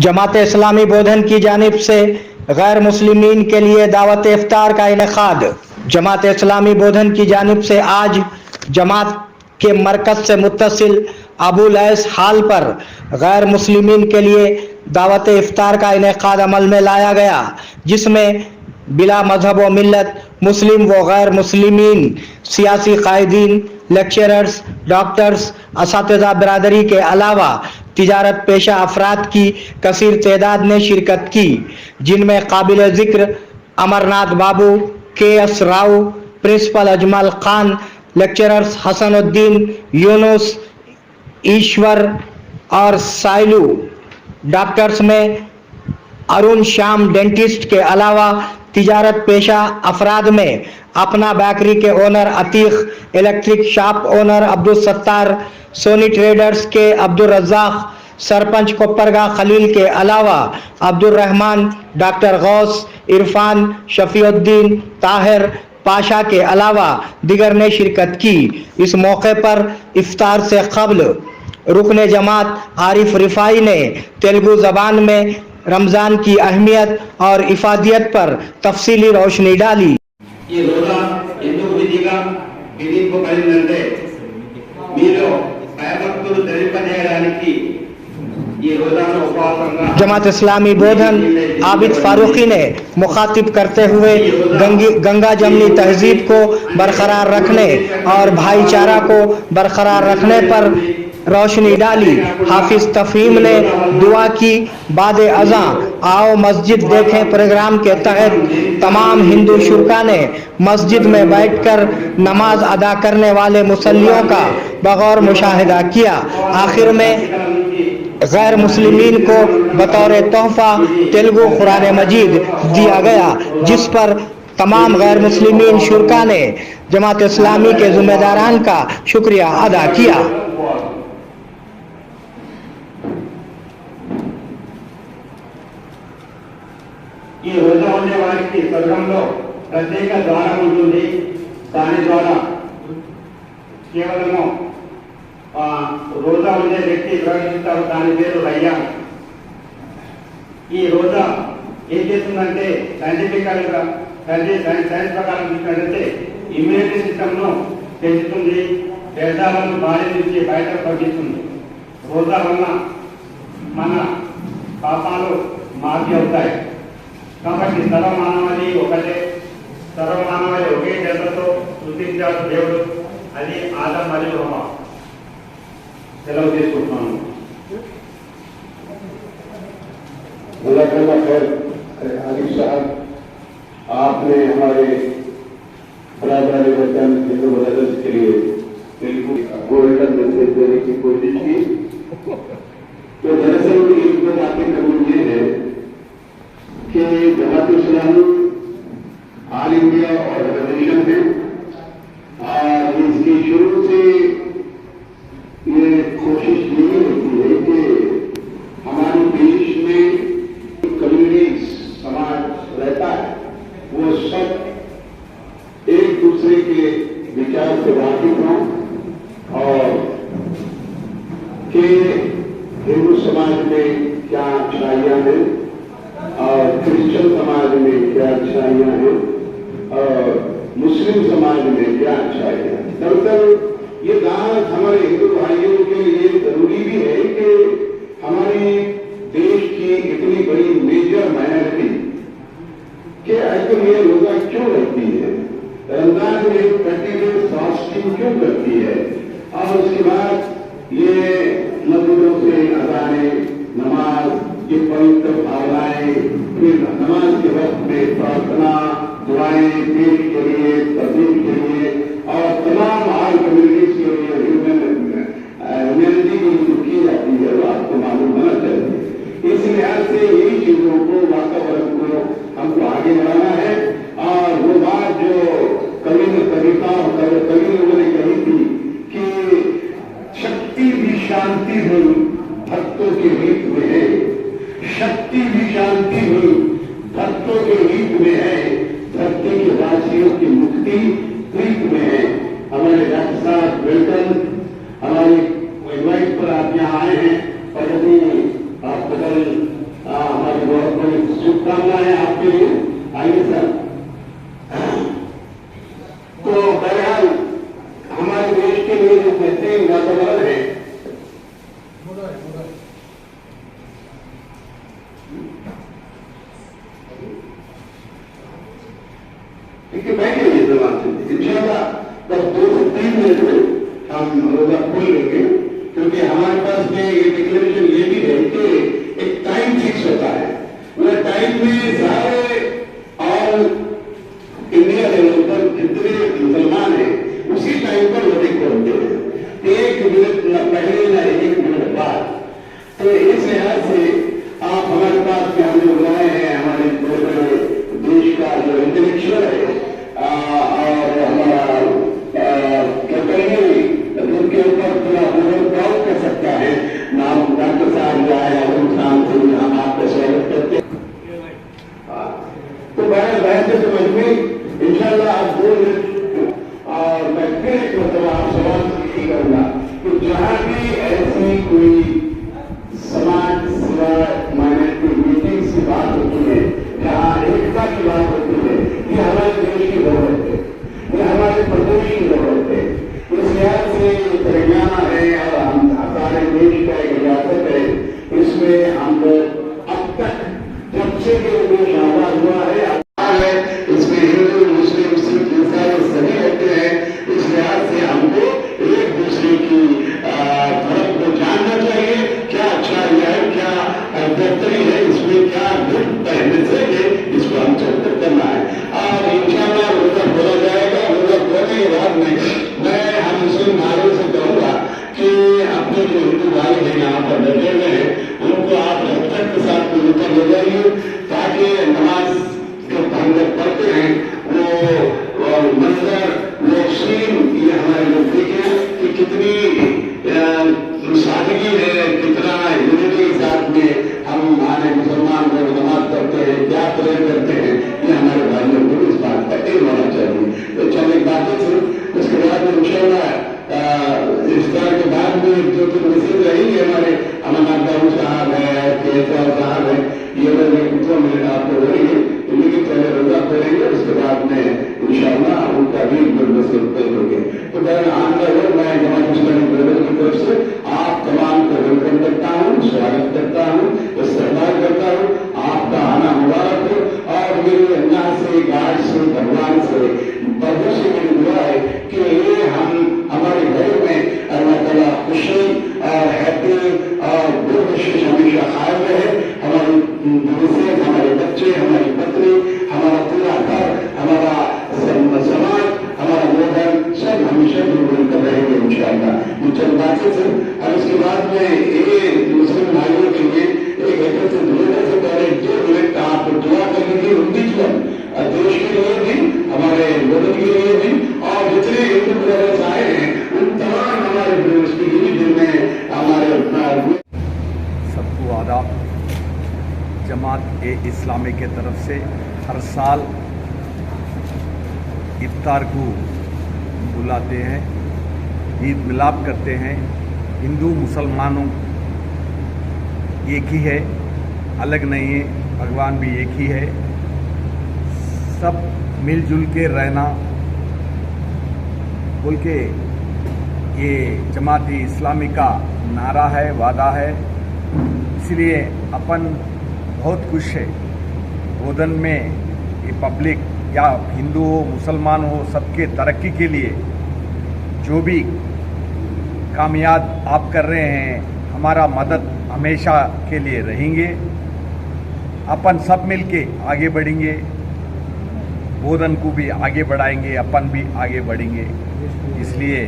جماعت اسلامی بودھن کی جانب سے غیر مسلمین کے لیے دعوت افطار کا انعقاد۔ جماعت اسلامی بودھن کی جانب سے آج جماعت کے مرکز سے متصل ابو لیس ہال پر غیر مسلمین کے لیے دعوت افطار کا انعقاد عمل میں لایا گیا، جس میں بلا مذہب و ملت مسلم و غیر مسلمین، سیاسی قائدین، لیکچررز، ڈاکٹرز، اساتذہ برادری کے علاوہ تجارت پیشہ افراد کی کثیر تعداد نے شرکت کی، جن میں قابل ذکر Amarnath Babu, K S Rao, principal Ajmal Khan, lecturers Hasanuddin, Younus, Ishwar اور سائلو۔ ڈاکٹرز میں ارون شیام ڈینٹسٹ کے علاوہ تجارت پیشہ افراد میں اپنا بیکری کے owner Atiq, electric shop owner Abdussattar, Sony traders کے عبدالرزاق، سرپنچ کوپرگاہ خلیل کے علاوہ عبدالرحمان، ڈاکٹر غوث، عرفان، شفیع الدین، طاہر پاشا کے علاوہ دیگر نے شرکت کی۔ اس موقع پر افطار سے قبل رکن جماعت عارف رفاعی نے تیلگو زبان میں رمضان کی اہمیت اور افادیت پر تفصیلی روشنی ڈالی۔ ఈ రోజా ఎందుకు విధింపబడిందంటే మీలో భయభక్తులు ధరింపజేయడానికి ఈ రోజాను ఉపవాసంగా جماعت اسلامی بودھن عابد فاروقی نے مخاطب کرتے ہوئے گنگا جمنی تہذیب کو برقرار رکھنے اور بھائی چارہ کو برقرار رکھنے پر روشنی ڈالی۔ حافظ تفہیم نے دعا کی۔ بعد اذان آؤ مسجد دیکھیں پروگرام کے تحت تمام ہندو شرکا نے مسجد میں بیٹھ کر نماز ادا کرنے والے مصلیوں کا بغور مشاہدہ کیا۔ آخر میں غیر مسلمین کو بطور تحفہ تیلگو قرآن مجید دیا گیا، جس پر تمام غیر مسلمین شرکا نے جماعت اسلامی کے ذمہ داران کا شکریہ ادا کیا۔ ఈ రోజా ఉండే వారికి స్వర్గంలో ప్రత్యేక ద్వారం ఉంటుంది। దాని ద్వారా కేవలము రోజా ఉండే వ్యక్తి ప్రవేశిస్తారు, దాని పేరు రయ్యాన్। ఈ రోజా ఏం చేస్తుందంటే సైంటిఫికల్గా సైన్స్ ప్రకారం చూసినట్లయితే ఇమ్యూనిటీ సిస్టమ్ను పెంచుతుంది, వ్యర్థాలను బాడీ నుంచి బయటకు పంపిస్తుంది। రోజా వల్ల మన పాపాలు మాఫీ అవుతాయి। కాబట్టి సర్వమానవాళి ఒకటే, సర్వమానవాళి ఒకే జన్మతో సృష్టించాడు దేవుడు, అది ఆదం మరియు హవ్వ। సెలవు తీసుకుంటున్నాను। आरिफ साहब, आपने हमारे बराबरी वतन हिंदू मदद के लिए बिल्कुल गोल्डन मैसेज देने की कोशिश की। तो दरअसल एक तो बातें करूँ ये है कि Jamaat Islami all India organisation है और इसकी शुरू से ये कोशिश यही होती है कि हमारे देश में कम्युनिटीज समाज रहता है, वो सब एक दूसरे के विचार से वाकिफ हों और कि हिंदू समाज में क्या अच्छाइयाँ हैं और क्रिश्चियन समाज में क्या अच्छाइयाँ हैं और मुस्लिम समाज में क्या अच्छाइयाँ हैं। दरअसल ये बात हमारे हिंदू भाइयों के लिए जरूरी भी है कि हमारे देश की इतनी बड़ी मेजर माइनॉरिटी कि आखिर ये रोजा क्यों रखती है, रमजान में 30 डेज फास्टिंग क्यों करती है और उसके बाद ये मस्जिदों से अजाने, नमाज, ये पवित्र भावनाएं, फिर नमाज के वक्त में प्रार्थना, दुआएं देश के लिए, तबलीग के लिए और तमाम आल कम्युनिटीज के लिए ह्यूमैनिटी की की जाती है, वो आपको मालूम होना चाहिए। इस लिहाज से यही चीजों को, वातावरण को हमको आगे बढ़ाना है। और वो बात जो कवि लोगों ने कही थी कि शक्ति भी शांति भी भक्तों के हित में है, शक्ति भी शांति भी भक्तों के हित में है, धरती के वासियों की मुक्ति प्रीत में है। हमारे डॉक्टर साहब वेलकम, हमारे इनवाइट पर आप यहाँ आए हैं। प्रगति हॉस्पिटल शुभकामनाएं है आपके लिए। आइए सर। तो बहरहाल हमारे देश के लिए जो बेहतरीन वातावरण है, देखिए बैठे हुए जवाब से इंशाल्लाह बस 2 से 3 मिनट में हम रोजा खोल लेंगे, क्योंकि हमारे पास में ये डिक्लेरेशन ये भी है कि एक टाइम फिक्स होता है। वो टाइम में सारे और इंडिया लेवल पर जितने मुसलमान हैं उसी टाइम पर वोटिंग खोलते हैं, 1 मिनट न पहले न 1 मिनट बाद। तो इस लिहाज से आप हमारे पास में हमने बुलाए हैं हमारे बड़े देश का जो इंटेलेक्चुअल है और हमारा क्या कहेंगे जिनके ऊपर थोड़ा प्राउड कर सकता है, नाम डॉक्टर साहब आए हम आपका स्वागत करते हैं। तो बहन से समझ में इंशाल्लाह आप 2 मिनट और मैं फिर एक मतलब आप सवाल यही करूंगा कि जहां भी ऐसी कोई समाज सेवा माइनॉरिटी मीटिंग की बात होती है, जहां एकता की बात होती है, ये हमारे देश की जरूरत है, ये हमारे प्रदेश की जरूरत है। इस लिहाज से तेलंगाना है और हम सारे देश का एक रियासत है, इसमें हम लोग अब तक जब से ये देश आजाद हुआ है इसमें हिंदू मुस्लिम सिख ईसाई सभी रहते हैं। इस लिहाज से हमको एक दूसरे की धर्म को जानना चाहिए, क्या अच्छा है क्या बेहतरी है, इसमें क्या पहले से है, इसको हम चर्चा करना है। और इंशाल्लाह रोजा बोला जाएगा। रोजा बोलने के बाद में मैं हम मुस्लिम भाइयों से कहूँगा कि अपने जो हिंदू भाई हैं यहाँ पर बैठे हुए हैं उनको आप respect के साथ ऊपर ले जाइए, ताकि नमाज जो हम लोग पढ़ते हैं वो मंजर वो सीन ये हमारे लोग देखें कि कितनी सादगी है, कितना यूनिटी के साथ में हम हमारे मुसलमान लोग नमाज पढ़ते हैं, क्या प्रेयर करते हैं, ये हमारे भाइयों को इस बात का इल्म होना चाहिए। तो चलिए बातें थी, उसके बाद में इंशाल्लाह इफ्तार के बाद में जो कि मैसेज रहेंगे हमारे अमरनाथ बाबू साहब है, केसर साहब है, ये लोग 2 मिनट आपको रहेंगे, लेकिन पहले रोजा करेंगे, उसके बाद में इंशाल्लाह उनका भी मैसेज करेंगे। तो मैं जमात इस्लामी ब्रदर की तरफ से आप तमाम को वेलकम करता हूँ, स्वागत करता हूँ, इस्तेमाल करता हूँ। आपका आना मुबारक हो और मेरी अल्लाह से, गाय से, भगवान से, प्रभु से मेरी दुआ है कि ये हम हमारे घर में अल्लाह ताला खुशी और हैप्पी और गुड हमेशा कायम रहे। हमारी मिसेज, हमारे बच्चे, हमारी पत्नी, हमारा पूरा घर, हमारा समाज, हमारा लोग सब हमेशा मिलजुल कर रहेंगे इंशाअल्लाह। ये चंद बातें थे। और उसके बाद में ये मुस्लिम भाइयों के लिए एक ऐसे से पहले 2 मिनट आप दुआ कर लीजिए उनकी जीवन देश के लिए भी, हमारे लोगों के लिए भी, और जितने हिंदू ब्रदर्स आए हैं उन तमाम हमारे ब्रदर्स के लिए जिनमें हमारे सबको आदाब। जमात इस्लामी के तरफ से हर साल इफ्तार को बुलाते हैं, ईद मिलाप करते हैं। हिंदू मुसलमानों एक ही है, अलग नहीं है, भगवान भी एक ही है। सब मिलजुल के रहना बोल के ये जमात इस्लामी का नारा है, वादा है। इसलिए अपन बहुत खुश है। वोदन में ये पब्लिक या हिंदू हो मुसलमान हो सबके तरक्की के लिए जो भी कामयाब आप कर रहे हैं, हमारा मदद हमेशा के लिए रहेंगे। अपन सब मिलके आगे बढ़ेंगे, वोदन को भी आगे बढ़ाएंगे, अपन भी आगे बढ़ेंगे। इसलिए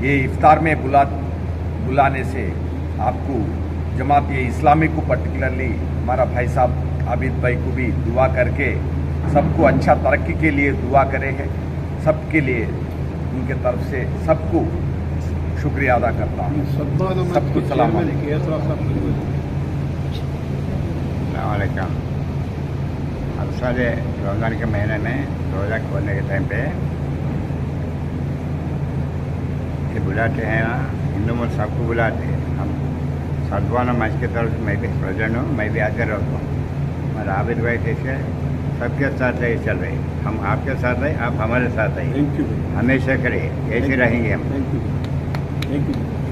ये इफ्तार में बुलाने से आपको जमात इस्लामी को पर्टिकुलरली हमारा भाई साहब आबिद भाई को भी दुआ करके सबको अच्छा तरक्की के लिए दुआ करेंगे। सबके लिए उनके तरफ से सबको शुक्रिया अदा करता हूँ। सबको सलाम अलैकुम। हर साल रमज़ान के महीने में रोज़ा खोलने के टाइम पे ये बुलाते हैं ना, हिंदू मुल्क सबको बुलाते हैं। हम सद्भावना मंच की तरफ से मैं भी प्रेसिडेंट हूँ, मैं भी हाजिर रहता हूँ। हमारा आबिद भाई जैसे सबके साथ रहे चल रहे, हम आपके साथ रहे, आप हमारे साथ रहे, थैंक यू हमेशा करें, ऐसे रहेंगे हम। Thank you.